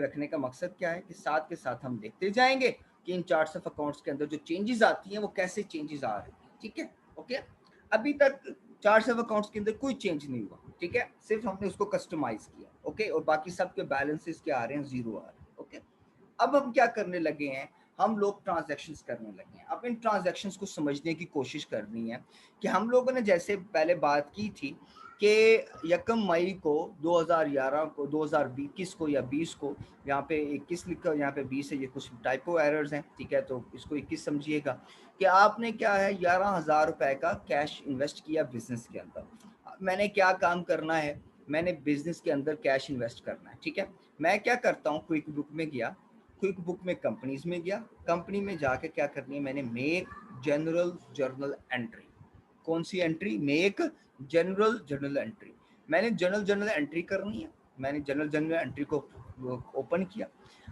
रखने का मकसद क्या है कि साथ के साथ हम देखते जाएंगे कि इन चार्ट्स ऑफ अकाउंट्स के अंदर जो चेंजेस आती हैं वो कैसे चेंजेस आ रही हैं। ठीक है, ओके। अभी तक चार्ट्स ऑफ अकाउंट्स के अंदर कोई चेंज नहीं हुआ, ठीक है, सिर्फ हमने उसको कस्टमाइज किया, ओके, और बाकी सब के बैलेंसेस क्या आ रहे हैं, जीरो आ रहे हैं, ओके। अब हम क्या करने लगे हैं, हम लोग ट्रांजैक्शंस करने लगे हैं। अब इन ट्रांजैक्शंस को समझने की कोशिश करनी है कि हम लोगों ने जैसे पहले बात की थी कि 1 मई को 2011 को 2021 को या 20 को, यहाँ पे 21 लिखा, यहाँ पे 20 है, ये कुछ टाइपो एरर्स हैं, ठीक है, तो इसको 21 समझिएगा कि आपने क्या है 11,000 रुपए का कैश इन्वेस्ट किया बिजनेस के अंदर। मैंने क्या काम करना है, मैंने बिजनेस के अंदर कैश इन्वेस्ट करना है, ठीक है। मैं क्या करता हूँ, क्विक बुक में गया, क्विक बुक में कंपनीज में गया, कंपनी में जाके क्या करनी है, मैंने मेक जनरल जर्नल एंट्री। कौन सी entry, make general journal entry. मैंने जनरल जर्नल एंट्री करनी है, मैंने जनरल जर्नल एंट्री को ओपन किया।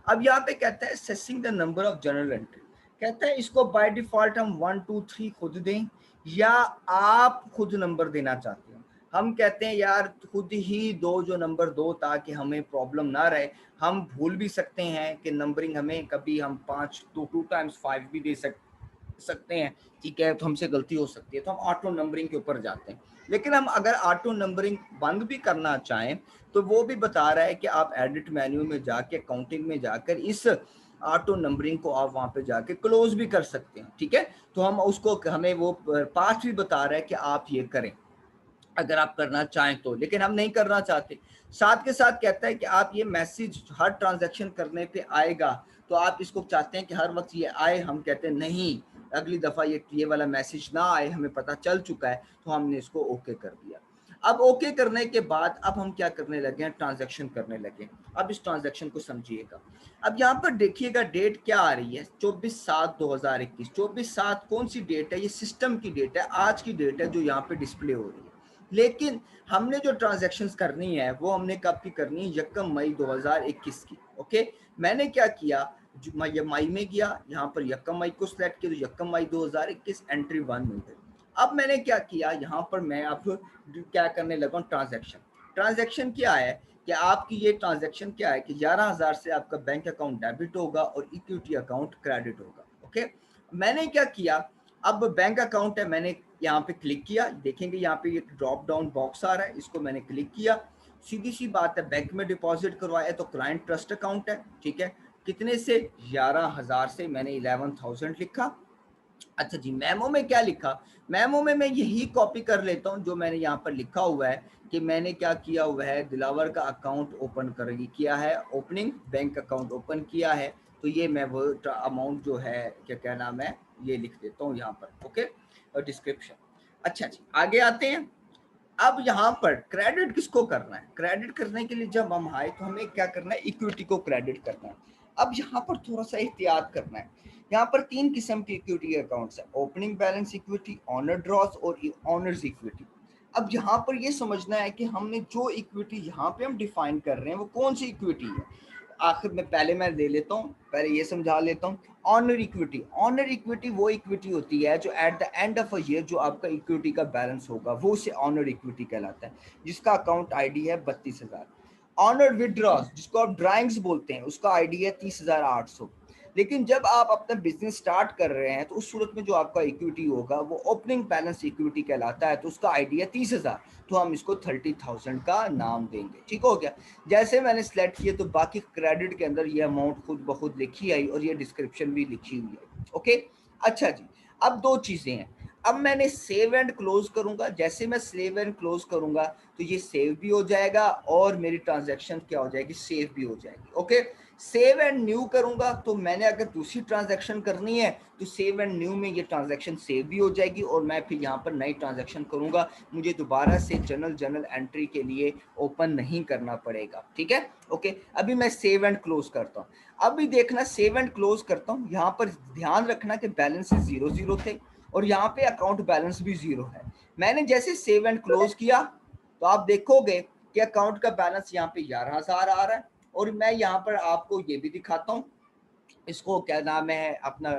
अब यहाँ पे कहता है सेसिंग the number of general entry, कहता है इसको बाय डिफॉल्ट हम 1 2 3 खुद दें या आप खुद नंबर देना चाहते हैं। हम कहते हैं यार खुद ही दो, जो नंबर दो, ताकि हमें प्रॉब्लम ना रहे। हम भूल भी सकते हैं कि नंबरिंग हमें कभी हम 5 तो 2 टाइम्स 5 भी दे सकते हैं, ठीक है, तो हमसे गलती हो सकती है, तो हम ऑटो नंबरिंग के ऊपर जाते हैं। लेकिन हम अगर ऑटो नंबरिंग बंद भी करना चाहें तो वो भी बता रहा है कि आप एडिट मेन्यू में जाके अकाउंटिंग में जाकर इस ऑटो नंबरिंग को आप वहां पे जाके क्लोज भी कर सकते हैं, ठीक है। तो हम उसको, हमें वो पाथ भी बता रहा है कि आप ये करें अगर आप करना चाहें तो, लेकिन हम नहीं करना चाहते। साथ के साथ कहता है कि आप ये मैसेज हर ट्रांजैक्शन करने पे आएगा, तो आप इसको चाहते हैं कि हर वक्त ये आए। हम कहते हैं नहीं, अगली दफ़ा ये वाला मैसेज ना आए, हमें पता चल चुका है, तो हमने इसको ओके कर दिया। अब ओके करने के बाद अब हम क्या करने लगे हैं, ट्रांजैक्शन करने लगे। अब इस ट्रांजैक्शन को समझिएगा। अब यहाँ पर देखिएगा डेट क्या आ रही है, 24/7/2021। 24/7 कौन सी डेट है, ये सिस्टम की डेट है, आज की डेट है जो यहाँ पे डिस्प्ले हो रही है। लेकिन हमने जो ट्रांजैक्शंस करनी है वो हमने कब की करनी है, 1 मई 2021 की, ओके। मैंने क्या किया, मई में गया, यहाँ पर 1 मई को सिलेक्ट किया, तो 1 मई 2021 एंट्री 1 मिल गई। अब मैंने क्या किया, यहाँ पर मैं अब क्या करने लगा, ट्रांजैक्शन। ट्रांजैक्शन क्या है कि आपकी ये ट्रांजैक्शन क्या है कि 11,000 से आपका बैंक अकाउंट डेबिट होगा और इक्विटी अकाउंट क्रेडिट होगा, ओके। मैंने क्या किया, अब बैंक अकाउंट है, मैंने यहाँ पे क्लिक किया, देखेंगे यहाँ पे एक ड्रॉप डाउन बॉक्स आ रहा है, इसको मैंने क्लिक किया। सीधी सी बात है, बैंक में डिपॉजिट करवाया तो क्लाइंट ट्रस्ट अकाउंट है, ठीक है। कितने से, 11,000 से, मैंने 11,000 लिखा। अच्छा जी, मेमो में क्या लिखा, मेमो में मैं यही कॉपी कर लेता हूँ जो मैंने यहाँ पर लिखा हुआ है कि मैंने क्या किया हुआ है, दिलावर का अकाउंट ओपन कर किया है, ओपनिंग बैंक अकाउंट ओपन किया है। तो ये मैं वो अमाउंट जो है, क्या नाम है, ये लिख देता हूँ यहाँ पर, ओके, और डिस्क्रिप्शन। अच्छा जी, आगे आते हैं। अब यहाँ पर क्रेडिट किसको करना है, क्रेडिट करने के लिए जब हम आए तो हमें क्या करना है, इक्विटी को क्रेडिट करना है। अब यहाँ पर थोड़ा सा एहतियात करना है। यहाँ पर 3 किस्म की इक्विटी अकाउंट्स है, ओपनिंग बैलेंस इक्विटी, ऑनर ड्रॉस और ऑनर्स इक्विटी। अब यहाँ पर ये समझना है कि हमने जो इक्विटी यहाँ पे हम डिफाइन कर रहे हैं वो कौन सी इक्विटी है। आखिर में पहले मैं दे लेता हूँ, पहले ये समझा लेता हूँ। ऑनर इक्विटी, ऑनर इक्विटी वो इक्विटी होती है जो at the end of a year जो आपका इक्विटी का बैलेंस होगा वो उसे ऑनर इक्विटी कहलाता है, जिसका अकाउंट आईडी है 32,000। ऑनर विड्रॉस जिसको आप ड्राइंग्स बोलते हैं, उसका आईडी है 30,800। लेकिन जब आप अपना बिजनेस स्टार्ट कर रहे हैं तो उस सूरत में जो आपका इक्विटी होगा वो ओपनिंग बैलेंस इक्विटी कहलाता है, तो उसका आईडी है 30,000, तो हम इसको 30,000 का नाम देंगे, ठीक हो गया। जैसे मैंने सिलेक्ट किया तो बाकी क्रेडिट के अंदर ये अमाउंट खुद ब खुद लिखी आई और ये डिस्क्रिप्शन भी लिखी हुई है, ओके। अच्छा जी, अब दो चीजें हैं। अब मैंने सेव एंड क्लोज करूंगा, जैसे मैं सेव एंड क्लोज करूंगा तो ये सेव भी हो जाएगा और मेरी ट्रांजैक्शन क्या हो जाएगी, सेव भी हो जाएगी, ओके। सेव एंड न्यू करूंगा तो मैंने अगर दूसरी ट्रांजैक्शन करनी है तो सेव एंड न्यू में ये ट्रांजैक्शन सेव भी हो जाएगी और मैं फिर यहाँ पर नई ट्रांजैक्शन करूंगा, मुझे दोबारा से जनरल एंट्री के लिए ओपन नहीं करना पड़ेगा, ठीक है, ओके। अभी मैं सेव एंड क्लोज करता हूँ। अभी देखना, सेव एंड क्लोज करता हूँ, यहाँ पर ध्यान रखना कि बैलेंस 0 थे और यहाँ पे अकाउंट बैलेंस भी 0 है। मैंने जैसे सेव एंड क्लोज किया तो आप देखोगे कि अकाउंट का बैलेंस यहाँ पे 11,000 आ रहा है। और मैं यहाँ पर आपको ये भी दिखाता हूँ, इसको क्या नाम है अपना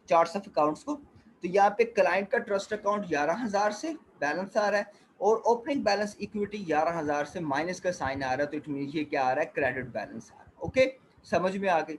चार्ट्स ऑफ अकाउंट्स को। तो यहाँ पे क्लाइंट का ट्रस्ट अकाउंट 11,000 से बैलेंस आ रहा है और ओपनिंग बैलेंस इक्विटी 11,000 से माइनस का साइन आ रहा है, तो इट मीन ये क्या आ रहा है, क्रेडिट बैलेंस आ रहा है। ओके, समझ में आ गई।